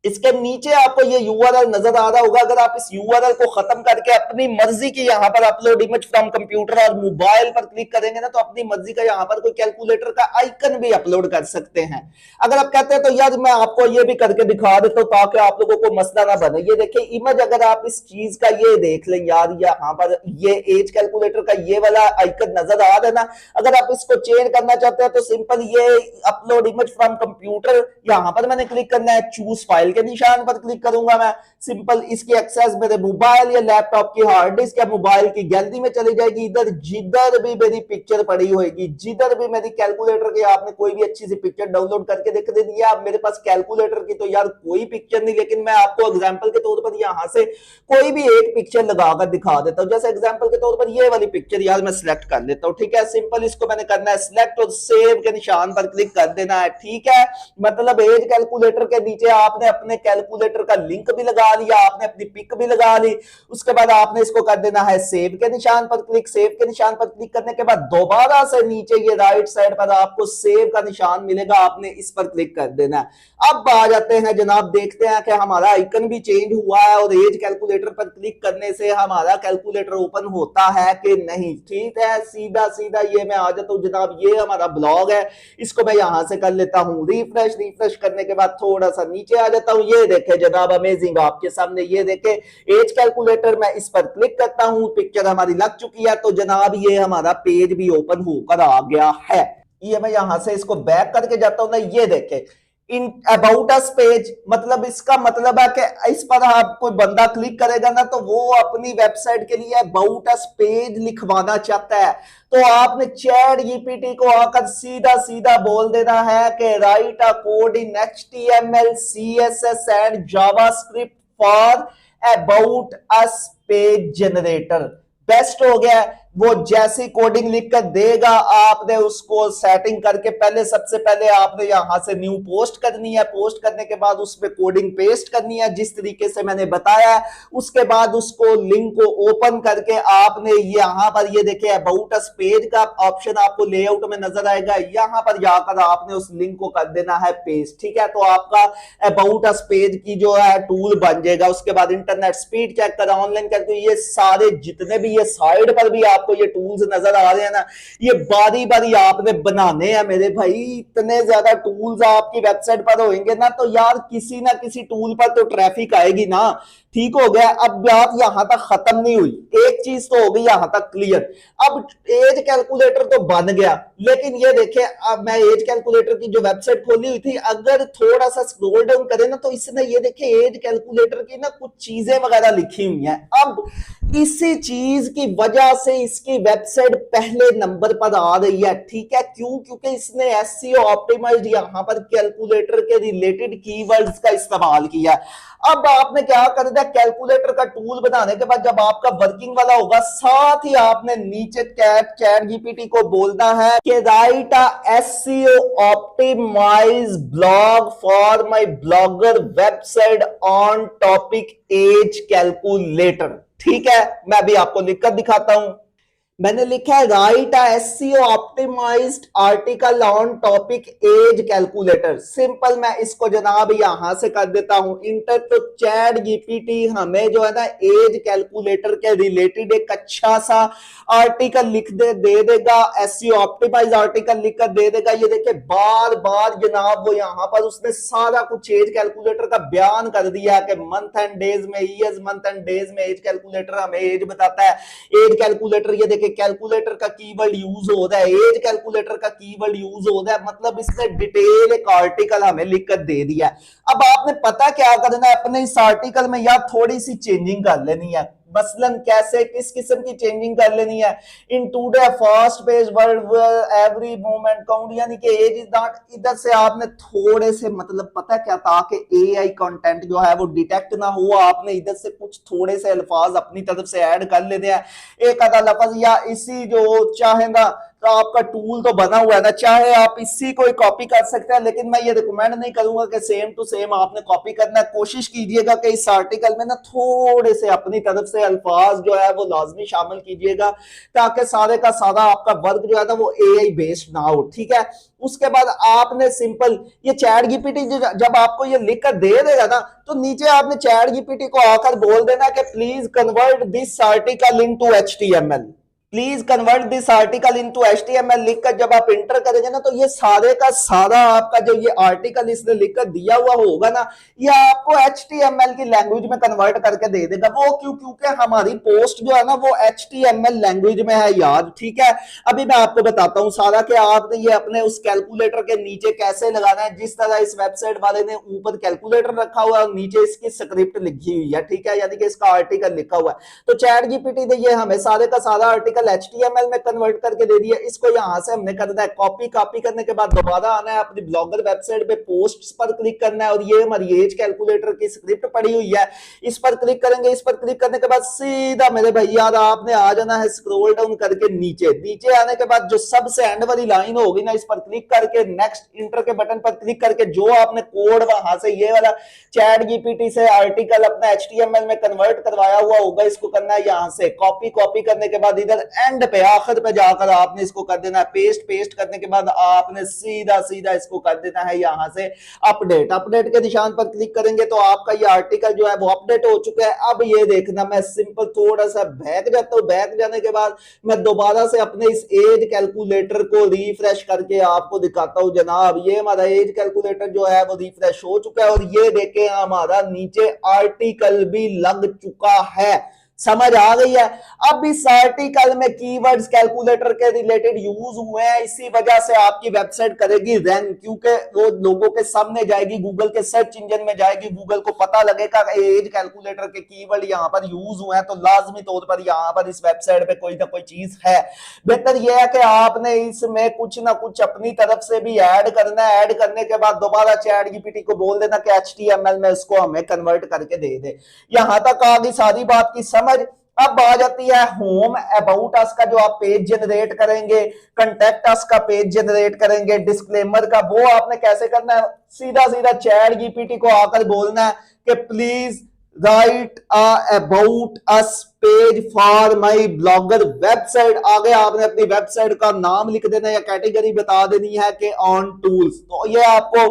इसके नीचे आपको ये यूआरएल नजर आ रहा होगा। अगर आप इस यूआरएल को खत्म करके अपनी मर्जी की यहां पर अपलोड इमेज फ्रॉम कंप्यूटर और मोबाइल पर क्लिक करेंगे ना, तो अपनी मर्जी का यहां पर कोई कैलकुलेटर का आइकन भी अपलोड कर सकते हैं। अगर आप कहते हैं तो यार मैं आपको ये भी करके दिखा देता हूं ताकि आप लोगों को मसला ना बने। ये देखिए इमेज, अगर आप इस चीज का ये देख लें यार, यहां पर ये एज कैलकुलेटर का ये वाला आइकन नजर आ रहा है ना, अगर आप इसको चेंज करना चाहते हैं तो सिंपल ये अपलोड इमेज फ्रॉम कंप्यूटर, यहां पर मैंने क्लिक करना है, चूज फाइल के निशान पर क्लिक करूंगा मैं, सिंपल इसकी एक्सेस मेरे मोबाइल या लैपटॉप की हार्ड डिस्क या मोबाइल की गैलरी में चली जाएगी। इधर जिधर भी मेरी पिक्चर पड़ी होगी, जिधर भी मेरी कैलकुलेटर की आपने कोई भी अच्छी सी पिक्चर डाउनलोड करके देख दी है, मेरे पास कैलकुलेटर की तो यार कोई पिक्चर नहीं, लेकिन मैं आपको एग्जांपल के तौर पर यहां से कोई भी एक पिक्चर लगाकर दिखा देता हूं। जैसे एग्जांपल के तौर पर ये वाली पिक्चर यार मैं सिलेक्ट कर लेता हूं। ठीक है, सिंपल इसको मैंने करना है सिलेक्ट और सेव के निशान पर क्लिक कर देना है। ठीक है, मतलब एज कैलकुलेटर के नीचे आपने अपने कैलकुलेटर का लिंक भी लगा लिया, आपने अपनी पिक भी लगा ली, उसके बाद आपने इसको कर देना है सेव के निशान पर क्लिक। सेव के निशान पर क्लिक करने के बाद दोबारा से नीचे ये राइट साइड पर आपको सेव का निशान मिलेगा, आपने इस पर क्लिक कर देना है। अब आ जाते हैं जनाब, देखते हैं कि हमारा आइकन भी चेंज हुआ है और एज कैलकुलेटर पर क्लिक करने से हमारा कैलकुलेटर ओपन होता है कि नहीं। ठीक है, सीधा सीधा ये मैं आ जाता हूं जनाब, ये हमारा ब्लॉग है, इसको मैं यहां से कर लेता हूं रिफ्रेश। रिफ्रेश करने के बाद थोड़ा सा नीचे आ जाता हूं, ये देखे जनाब अमेजिंग आपके सामने, ये देखे एज कैलकुलेटर, मैं इस पर क्लिक करता हूं, पिक्चर हमारी लग चुकी है, तो जनाब ये हमारा पेज भी ओपन होकर आ गया है। ये मैं यहां से इसको बैक करके जाता हूं ना, ये देखे इन अबाउट अस पेज, मतलब इसका मतलब है कि इस पर आप कोई बंदा क्लिक करेगा ना तो वो अपनी वेबसाइट के लिए अबाउट अस पेज लिखवाना चाहता है, तो आपने चैट जीपीटी को आकर सीधा सीधा बोल देना है कि write a code in HTML CSS and JavaScript for about us page generator. Best हो गया, वो जैसी कोडिंग लिखकर देगा आपने उसको सेटिंग करके पहले सबसे पहले आपने यहां से न्यू पोस्ट करनी है, पोस्ट करने के बाद उसमें कोडिंग पेस्ट करनी है जिस तरीके से मैंने बताया, उसके बाद उसको लिंक को ओपन करके आपने यहां पर ये देखिए अबाउट अस पेज का ऑप्शन आपको लेआउट में नजर आएगा, यहां पर जाकर आपने उस लिंक को कर देना है पेस्ट। ठीक है, तो आपका अबाउट अस पेज की जो है टूल बन जाएगा। उसके बाद इंटरनेट स्पीड चेक कर, ऑनलाइन कर, ये सारे जितने भी ये साइड पर भी आपको ये टूल्स नजर आ रहे हैं ना, ये बारी बारी आपने बनाने हैं मेरे भाई। इतने ज्यादा टूल्स आपकी वेबसाइट पर होंगे ना तो यार किसी ना किसी टूल पर तो ट्रैफिक आएगी ना। ठीक हो गया, अब बात यहां तक खत्म नहीं हुई, एक चीज तो हो गई यहां तक क्लियर। अब एज कैलकुलेटर तो बन गया, लेकिन ये देखे अब मैं एज कैलकुलेटर की जो वेबसाइट खोली हुई थी, अगर थोड़ा सा स्क्रॉल डाउन करें ना तो इसने ये देखे एज कैलकुलेटर की ना कुछ चीजें वगैरह लिखी हुई हैं। अब इसी चीज की वजह से इसकी वेबसाइट पहले नंबर पर आ रही है। ठीक है, क्यों? क्योंकि इसने एसईओ ऑप्टिमाइज्ड यहां पर कैलकुलेटर के रिलेटेड कीवर्ड्स का इस्तेमाल किया। अब आपने क्या कर दिया, कैलकुलेटर का टूल बनाने के बाद जब आपका वर्किंग वाला होगा, साथ ही आपने नीचे चैट जीपीटी को बोलना है कि write a SEO optimize blog for my blogger website on topic age calculator. ठीक है, मैं भी आपको लिखकर दिखाता हूं। मैंने लिखा है write a SEO optimized article on topic age calculator. Simple, मैं इसको जनाब यहां से कर देता हूं इंटर। तो चैट जीपीटी हमें जो है ना एज कैलकुलेटर के रिलेटेड एक अच्छा सा आर्टिकल लिख दे देगा, एसईओ ऑप्टिमाइज आर्टिकल लिखकर दे देगा। ये देखिए बार बार जनाब वो यहां पर उसने सारा कुछ एज कैलकुलेटर का बयान कर दिया कि मंथ एंड डेज में, ईयर्स मंथ एंड डेज में एज कैलकुलेटर हमें एज बताता है। एज कैलकुलेटर, ये देखिए कैलकुलेटर का कीवर्ड यूज हो रहा है, एज कैलकुलेटर का कीवर्ड यूज हो रहा है, मतलब इसने डिटेल एक आर्टिकल हमें लिखकर दे दिया है। अब आपने पता क्या करना है, अपने इस आर्टिकल में यार थोड़ी सी चेंजिंग कर लेनी है। मसलन कैसे, किस किस्म की चेंजिंग कर लेनी है। In today fast pace world every moment count, यानी कि एज इज नॉट, इधर से आपने थोड़े से मतलब पता क्या था कि एआई कंटेंट जो है वो डिटेक्ट ना हो, आपने इधर से कुछ थोड़े से अल्फाज अपनी तरफ से ऐड कर लेते हैं, एक आधा लफ्ज या इसी जो चाहे ना, तो आपका टूल तो बना हुआ है ना, चाहे आप इसी को कॉपी कर सकते हैं, लेकिन मैं ये रिकमेंड नहीं करूंगा कि सेम टू सेम आपने कॉपी करना है। कोशिश कीजिएगा कि इस आर्टिकल में ना थोड़े से अपनी तरफ से अल्फाज जो है वो लाजमी शामिल कीजिएगा, ताकि सारे का सारा आपका वर्क जो है ना वो एआई बेस्ड ना हो। ठीक है, उसके बाद आपने सिंपल ये चैट जीपीटी जब आपको ये लिख कर दे देगा ना, तो नीचे आपने चैट जीपीटी को आकर बोल देना कि please convert this article into HTML, please convert this article into HTML लिखकर जब आप इंटर करेंगे ना, तो ये सारे का सारा आपका जो ये आर्टिकल इसने लिखकर दिया हुआ होगा ना, ये आपको एचटीएमएल की लैंग्वेज में कन्वर्ट करके दे देगा। वो क्यों? क्योंकि हमारी पोस्ट जो है ना वो एचटीएमएल लैंग्वेज में है यार। ठीक है, अभी मैं आपको बताता हूं सारा कि आपने ये अपने उस कैलकुलेटर के नीचे कैसे लगाना है। जिस तरह इस वेबसाइट वाले ने ऊपर कैलकुलेटर रखा हुआ है और नीचे इसकी स्क्रिप्ट लिखी हुई है, ठीक है, यानी कि इसका आर्टिकल लिखा हुआ है, तो चैट जीपीटी ने ये हमें सारे का सारा आर्टिकल HTML में कन्वर्ट करके दे दिया। इसको यहां से हमने करना है कॉपी, कॉपी करने के बाद दोबारा आना है अपनी ब्लॉगर वेबसाइट पे, पोस्ट्स पर क्लिक करना है और ये हमारी एज कैलकुलेटर की स्क्रिप्ट पड़ी हुई है, इस पर क्लिक करेंगे। इस पर क्लिक करने के बाद सीधा मेरे भैया आपने आ जाना है स्क्रॉल डाउन करके नीचे। नीचे आने के बाद जो सबसे एंड वाली लाइन होगी ना, इस पर क्लिक करके नेक्स्ट इंटर के बटन पर क्लिक करके जो आपने कोड वहां से ये वाला चैट जीपीटी से आर्टिकल अपना HTML में कन्वर्ट करवाया हुआ होगा, इसको करना है यहां से कॉपी। कॉपी करने के बाद इधर एंड पे आखिर पे जाकर आपने इसको कर देना है पेस्ट। पेस्ट करने के बाद आपने सीधा सीधा इसको कर देना है यहां से अपडेट। अपडेट के निशान पर क्लिक करेंगे तो आपका ये आर्टिकल जो है वो अपडेट हो चुका है। अब ये देखना, मैं सिंपल थोड़ा सा बैक जाता हूं। बैक जाने के बाद मैं दोबारा से अपने इस एज कैलकुलेटर को रिफ्रेश करके आपको दिखाता हूं। जनाब ये हमारा एज कैलकुलेटर जो है वो रिफ्रेश हो चुका है और ये देखें हमारा नीचे आर्टिकल भी लग चुका है। समझ आ गई है? अब इस आर्टिकल में कीवर्ड्स कैलकुलेटर के रिलेटेड यूज हुए हैं, इसी वजह से आपकी वेबसाइट करेगी रैंक, क्योंकि वो लोगों के सामने जाएगी, गूगल के सर्च इंजन में जाएगी, गूगल को पता लगेगा एज कैलकुलेटर के कीवर्ड यहां पर यूज हुए हैं, तो लाजमी तौर पर यहां पर इस वेबसाइट पे कोई ना कोई चीज है। बेहतर यह है कि आपने इसमें कुछ ना कुछ अपनी तरफ से भी ऐड करना है। ऐड करने के बाद दोबारा चैट जीपीटी को बोल देना कि HTML में इसको हमें कन्वर्ट करके दे दे। यहां तक आ गई सारी बात की समझ। अब आ जाती है होम अबाउट अस का जो आप पेज जनरेट करेंगे, कंटेक्ट अस का पेज जनरेट करेंगे, डिस्क्लेमर का, वो आपने कैसे करना है? सीधा सीधा चैट जीपीटी को आकर बोलना है कि please right about us page for my blogger website. आगे आपने अपनी वेबसाइट का नाम लिख देना या कैटेगरी बता देनी है कि ऑन टूल्स। तो ये आपको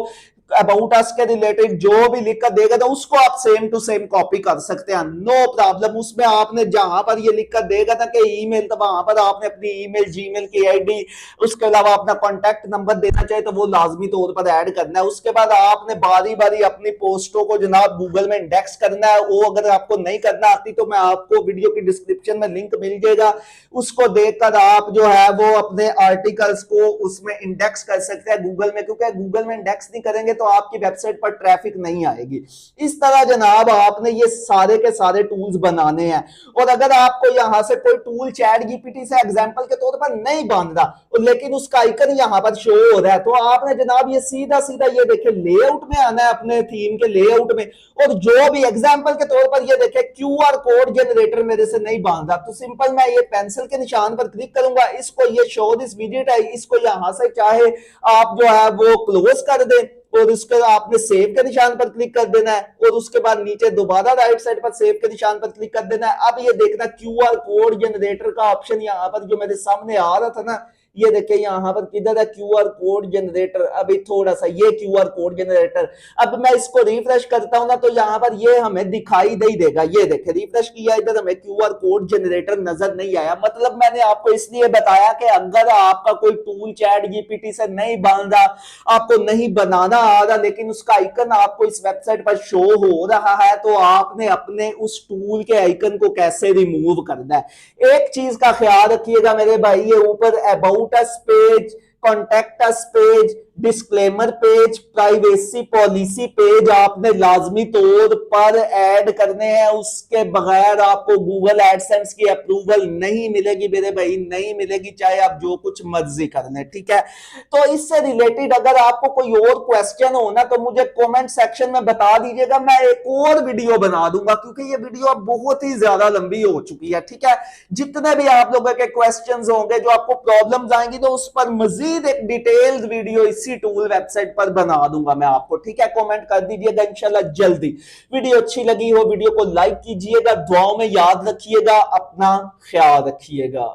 अबाउट अस के रिलेटेड जो भी लिख कर देगा तो उसको आप सेम टू सेम कॉपी कर सकते हैं, नो प्रॉब्लम। उसमें आपने जहां पर ये लिख कर देगा था कि ईमेल, तो वहां पर आपने अपनी ईमेल, जीमेल की आईडी, उसके अलावा अपना कॉन्टैक्ट नंबर देना चाहे तो वो लाजमी तौर पर ऐड करना है। उसके बाद आपने बारी बारी अपनी पोस्टों को जनाब गूगल में इंडेक्स करना है। वो अगर आपको नहीं करना आती तो मैं आपको वीडियो की डिस्क्रिप्शन में लिंक मिल जाएगा, उसको देखकर आप जो है वो अपने आर्टिकल्स को उसमें इंडेक्स कर सकते हैं गूगल में, क्योंकि गूगल में इंडेक्स नहीं करेंगे तो आपकी वेबसाइट पर ट्रैफिक नहीं आएगी। इस तरह जनाब आपने ये सारे के सारे टूल्स बनाने हैं। और अगर आपको यहां से कोई टूल चैट जीपीटी से एग्जांपल के तौर पर नहीं बन रहा लेकिन उसका आइकन यहां पर शो हो रहा है, तो आपने जनाब ये सीधा सीधा ये देखे लेआउट में आना है, अपने थीम के लेआउट में, और जो भी एग्जांपल के तौर पर ये देखे क्यूआर कोड जनरेटर मेरे से नहीं बन रहा, तो सिंपल मैं ये पेंसिल के निशान पर क्लिक करूंगा, इसको ये शो दिस विजिट है, इसको यहां से चाहे आप जो है वो क्लोज कर दें और उसके आपने सेव के निशान पर क्लिक कर देना है और उसके बाद नीचे दोबारा राइट साइड पर सेव के निशान पर क्लिक कर देना है। अब ये देखना क्यूआर कोड जनरेटर का ऑप्शन यहां पर जो मेरे सामने आ रहा था ना, ये देखिए यहां पर किधर है क्यूआर कोड जनरेटर, अभी थोड़ा सा ये क्यूआर कोड जनरेटर। अब मैं इसको रिफ्रेश करता हूं ना तो यहां पर ये हमें दिखाई नहीं देगा। ये देखिए रिफ्रेश किया, इधर हमें क्यूआर कोड जनरेटर नजर नहीं आया। मतलब मैंने आपको इसलिए बताया कि अगर आपका कोई टूल चैट जीपीटी से नहीं बन रहा, आपको नहीं बनाना आ रहा, लेकिन उसका आइकन आपको इस वेबसाइट पर शो हो रहा है, तो आपने अपने उस टूल के आइकन को कैसे रिमूव करना है। एक चीज का ख्याल रखिएगा मेरे भाई, ये ऊपर about us page, contact us page, disclaimer page, privacy policy page आपने लाजमी तौर पर ऐड करने हैं। उसके बगैर आपको गूगल एडसेंस की अप्रूवल नहीं मिलेगी मेरे भाई, नहीं मिलेगी, चाहे आप जो कुछ मर्जी कर लें, ठीक है। तो इससे रिलेटेड अगर आपको कोई और क्वेश्चन हो ना तो मुझे कमेंट सेक्शन में बता दीजिएगा, मैं एक और वीडियो बना दूंगा, क्योंकि ये वीडियो अब बहुत ही ज्यादा लंबी हो चुकी है, ठीक है। जितने भी आप लोगों के क्वेश्चंस होंगे, जो आपको प्रॉब्लम्स आएंगी, तो उस पर मजीद एक डिटेल्ड वीडियो इसी टूल वेबसाइट पर बना दूंगा मैं आपको, ठीक है। कमेंट कर दीजिएगा इंशाल्लाह जल्दी। वीडियो अच्छी लगी हो वीडियो को लाइक कीजिएगा, दुआओं में याद रखिएगा, अपना ख्याल रखिएगा।